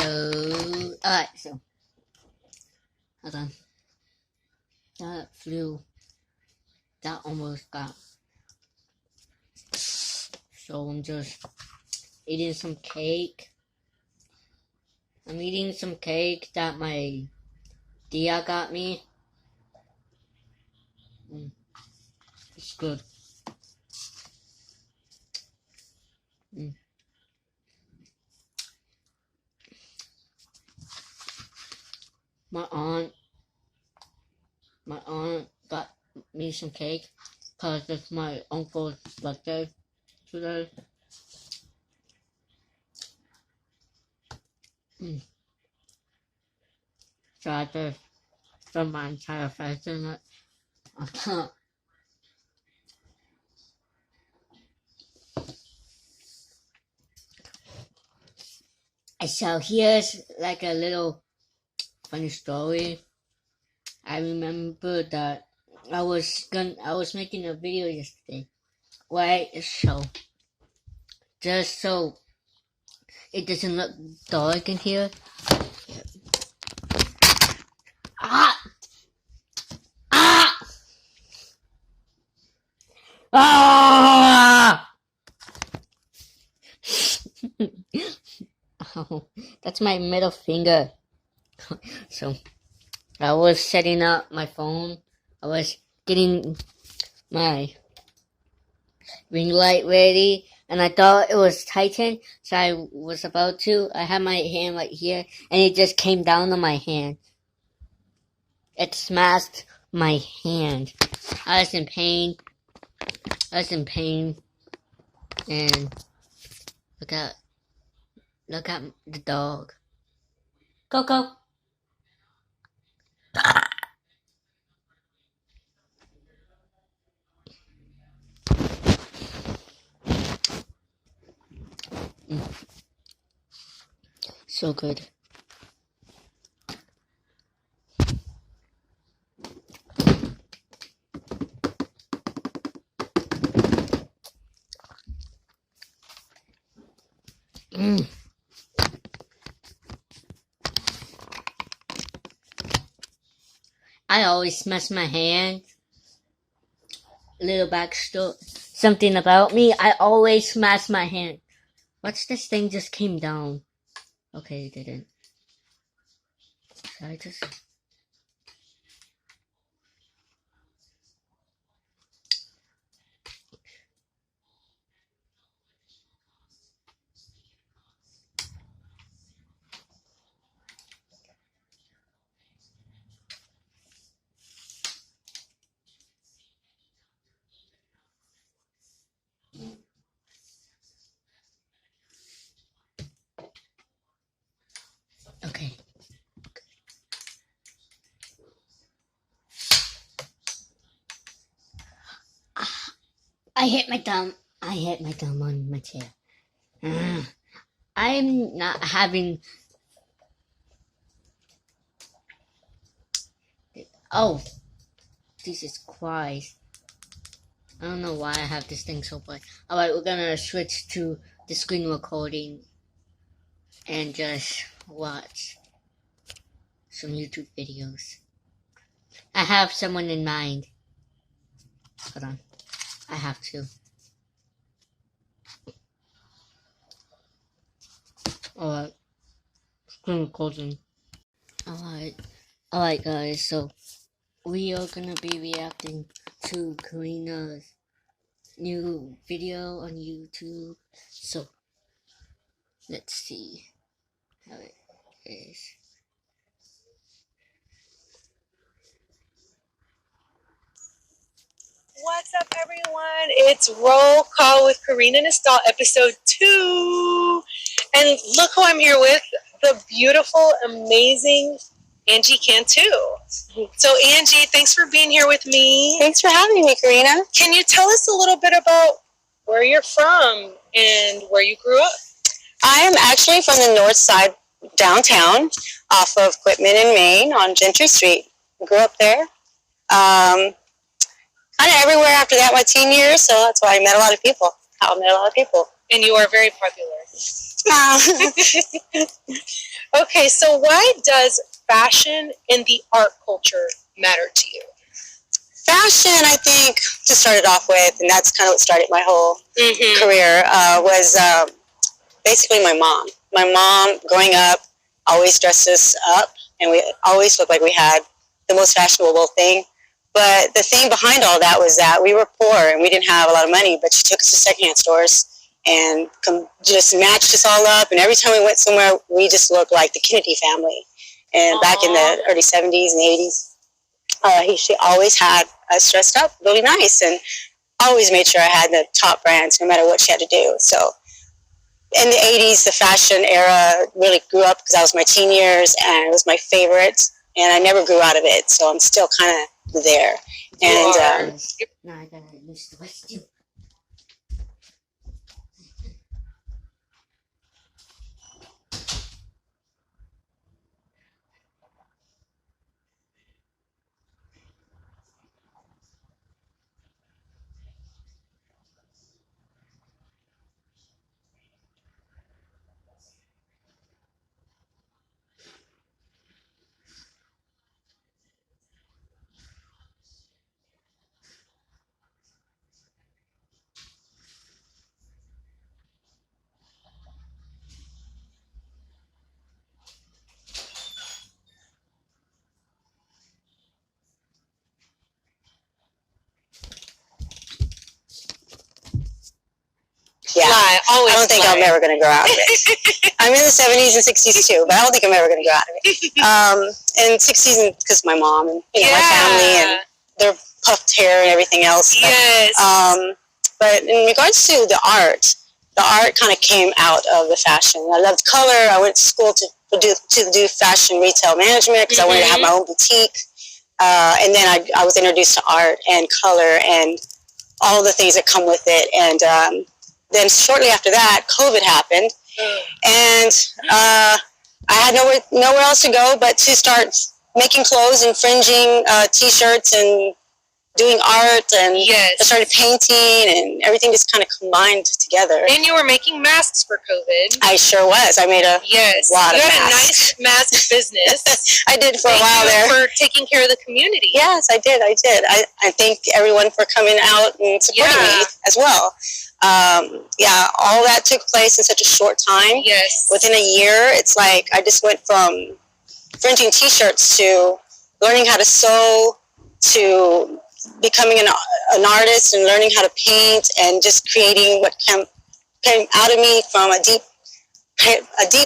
Alright, so hold on. That flew. That almost got. So I'm just eating some cake. I'm eating some cake that my Dia got me. It's good. My aunt got me some cake because it's my uncle's birthday today. So I just spent my entire face in it. I can't. So here's like a little funny story. I remember that I was making a video yesterday, right? So just so it doesn't look dark in here. Ah! Ah! Ah! Oh, that's my middle finger. So I was setting up my phone. I was getting my ring light ready, and I thought it was tightened, so I was about to. I had my hand right here, and it just came down on my hand. It smashed my hand. I was in pain. And look at the dog. Coco. So good. I always smash my hand. Little backstory. Something about me. I always smash my hand. What's this thing just came down? Okay, it didn't. Should I just... Okay. I hit my thumb. On my chair. I'm not having... Oh, Jesus Christ. I don't know why I have this thing so bright. Alright, we're gonna switch to the screen recording and just watch some YouTube videos. I have someone in mind. Hold on. I have to. Alright. Screen recording. Alright guys, so we are gonna be reacting to Kriana's new video on YouTube. So let's see how it is. What's up, everyone? It's Roll Call with Kriana Nostal, episode 2. And look who I'm here with, the beautiful, amazing Angie Cantu. So, Angie, thanks for being here with me. Thanks for having me, Kriana. Can you tell us a little bit about where you're from and where you grew up? I am actually from the north side downtown, off of Quitman in Maine on Gentry Street. Grew up there. Kind of everywhere after that my teen years, so that's why I met a lot of people. And you are very popular. Okay, so why does fashion and the art culture matter to you? Fashion, I think, to start it off with, and that's kind of what started my whole career, was basically my mom. My mom, growing up, always dressed us up, and we always looked like we had the most fashionable thing. But the thing behind all that was that we were poor and we didn't have a lot of money, but she took us to secondhand stores and just matched us all up. And every time we went somewhere, we just looked like the Kennedy family. And back in the early 70s and 80s, she always had us dressed up really nice and always made sure I had the top brands no matter what she had to do. So in the 80s, the fashion era really grew up because that was my teen years and it was my favorite. And I never grew out of it. So I'm still kind of there. And no, I gotta lose the rest too. yeah, Always I don't think I'm ever going to grow out of it. I'm in the 70s and 60s too, but I don't think I'm ever going to grow out of it. And 60s because my mom and my family and their puffed hair and everything else. Yes. But in regards to the art kind of came out of the fashion. I loved color. I went to school to do fashion retail management because I wanted to have my own boutique. And then I was introduced to art and color and all the things that come with it. And then shortly after that, COVID happened, and I had nowhere else to go but to start making clothes and fringing T-shirts and doing art, and I started painting, and everything just kind of combined together. And you were making masks for COVID. I sure was. I made a lot of masks. You had a nice mask business. I did for a while there. Thank you for taking care of the community. Yes, I did. I thank everyone for coming out and supporting me as well. All that took place in such a short time. Yes. Within a year, it's like I just went from fringing T-shirts to learning how to sew to becoming an artist and learning how to paint and just creating what came out of me from a deep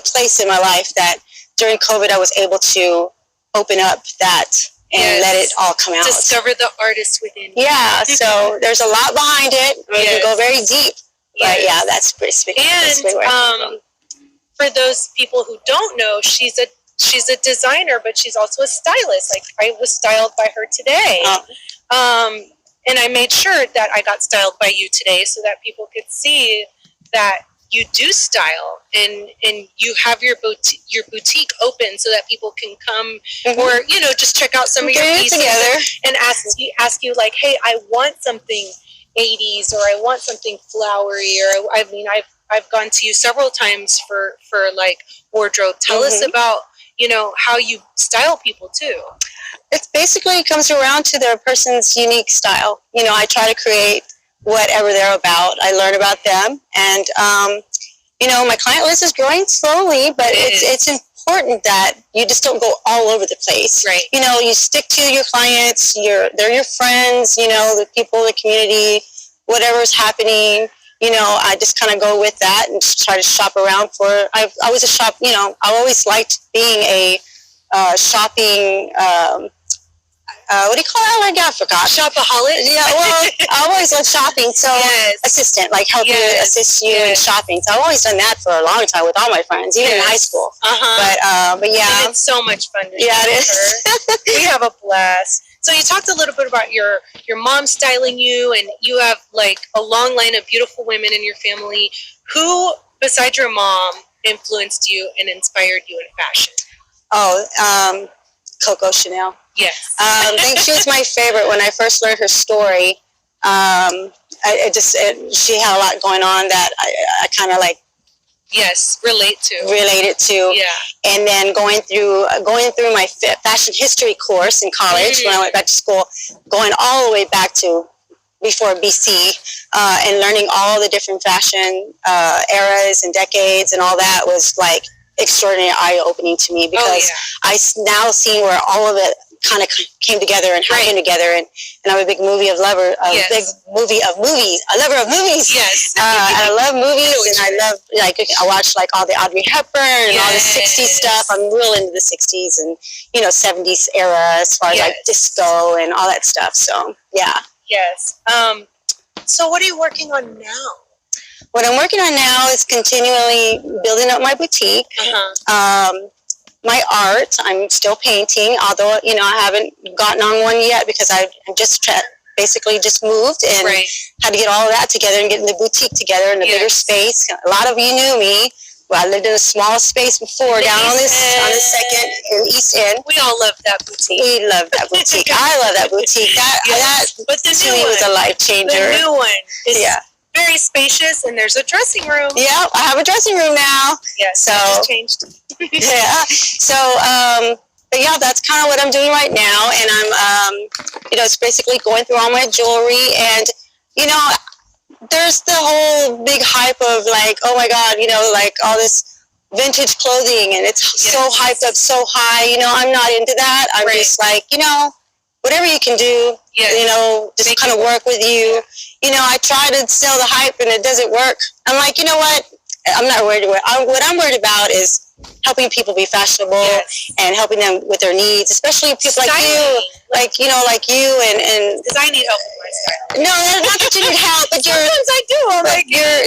place in my life that during COVID I was able to open up that and let it all come out. Discover the artist within you. Yeah, so there's a lot behind it. You can go very deep. But yeah, that's pretty speaking. And for those people who don't know, she's a designer, but she's also a stylist. Like I was styled by her today. And I made sure that I got styled by you today so that people could see that you do style and you have your boutique open so that people can come or just check out some of your pieces and ask you like, hey, I want something 80s or I want something flowery, or I've gone to you several times for like wardrobe. Tell us about how you style people too. It basically comes around to their person's unique style. I try to create whatever they're about. I learn about them, and my client list is growing slowly, but it's important that you just don't go all over the place. Right. You stick to your clients. They're your friends. The people, the community, whatever's happening. I just kind of go with that and just try to shop around for. I was a shop. I always liked being a shopping. What do you call it? I forgot. Shopaholic? Yeah, well, I always love shopping, so assistant, like help you assist you in shopping. So I've always done that for a long time with all my friends, even in high school. But yeah. And it's so much fun to it is. We have a blast. So you talked a little bit about your mom styling you, and you have like a long line of beautiful women in your family. Who, besides your mom, influenced you and inspired you in fashion? Oh, Coco Chanel. Yes. I think she was my favorite when I first learned her story. She had a lot going on that I kind of like Yes, related to. Yeah. And then going through my fashion history course in college when I went back to school, going all the way back to before BC, and learning all the different fashion eras and decades and all that was like extraordinary eye-opening to me, because I now see where all of it kind of came together and happened together, and I'm a big a lover of movies. Yes. I love movies, and I love, like, I watch like all the Audrey Hepburn and all the 60s stuff. I'm real into the 60s and 70s era as far as like disco and all that stuff. So yeah. Yes. So what are you working on now? What I'm working on now is continually building up my boutique. My art, I'm still painting, although, I haven't gotten on one yet because I just basically just moved and had to get all of that together and getting the boutique together in a bigger space. A lot of you knew me. Well, I lived in a small space before down on the second in East End. We all love that boutique. We love that boutique. I love that boutique. But the to new me one was a life changer. The new one is very spacious, and there's a dressing room. Yeah, I have a dressing room now. Yes, so I just changed. Yeah. So, but yeah, that's kind of what I'm doing right now, and I'm, it's basically going through all my jewelry, and there's the whole big hype of like, oh my God, like all this vintage clothing, and it's so hyped up so high. I'm not into that. I'm just like, whatever you can do, just kind of work with you. I try to sell the hype and it doesn't work. I'm like, you know what? I'm not worried. What I'm worried about is helping people be fashionable and helping them with their needs, especially people like you, like you, and because I need help with my style. No, not that you need help, but sometimes I do. I'm like, you're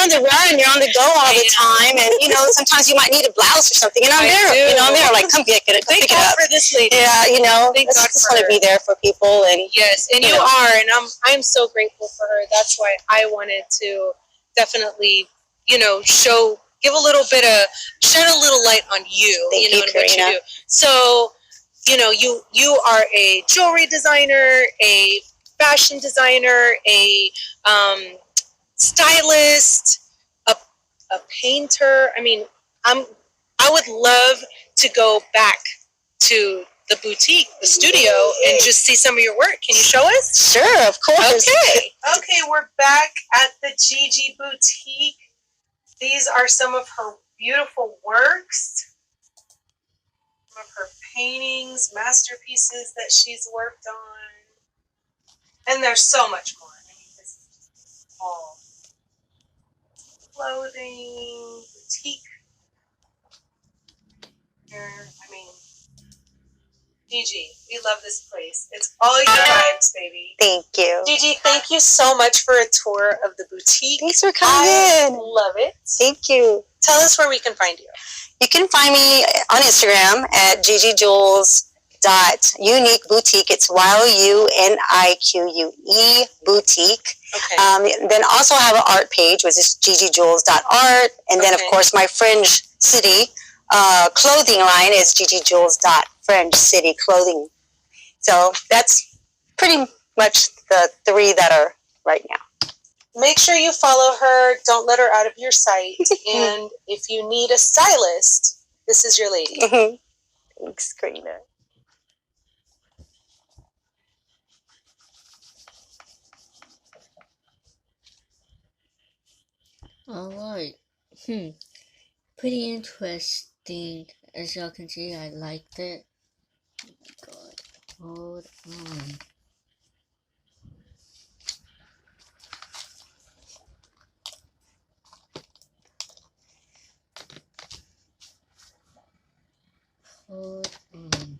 on the run, you're on the go all the time, and sometimes you might need a blouse or something, and I'm there. I'm there, like, come pick it up. Thank God for this lady. Yeah, Thank God just want to be there for people, and yes, and you are, and I'm so grateful for her. That's why I wanted to definitely, give a little bit of, shed a little light on you, and what you do. So, you are a jewelry designer, a fashion designer, a stylist, a painter. I mean, I would love to go back to the boutique, the studio, and just see some of your work. Can you show us? Sure, of course. Okay, we're back at the Gigi Boutique. These are some of her beautiful works, some of her paintings, masterpieces that she's worked on. And there's so much more. I mean, this is just all clothing, boutique. Here, I mean, Gigi, we love this place. It's all your vibes, baby. Thank you. Gigi, thank you so much for a tour of the boutique. Thanks for coming I in. Love it. Thank you. Tell us where we can find you. You can find me on Instagram at gigijules.unique boutique. It's YOUNIQUE boutique. Okay. Then also have an art page, which is gigijules.art. And then, of course, my Fringe City clothing line is gigijules.Fringe City Clothing. So that's pretty much the three that are right now. Make sure you follow her. Don't let her out of your sight. And if you need a stylist, this is your lady. Thanks, Kriana. Alright. Pretty interesting. As y'all can see, I liked it. Oh my God. Hold on. Hold on.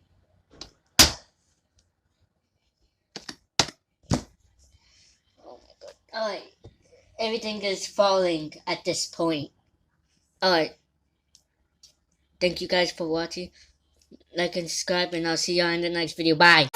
Oh my God. Alright. Everything is falling at this point. Alright. Thank you guys for watching. Like and subscribe, and I'll see y'all in the next video. Bye.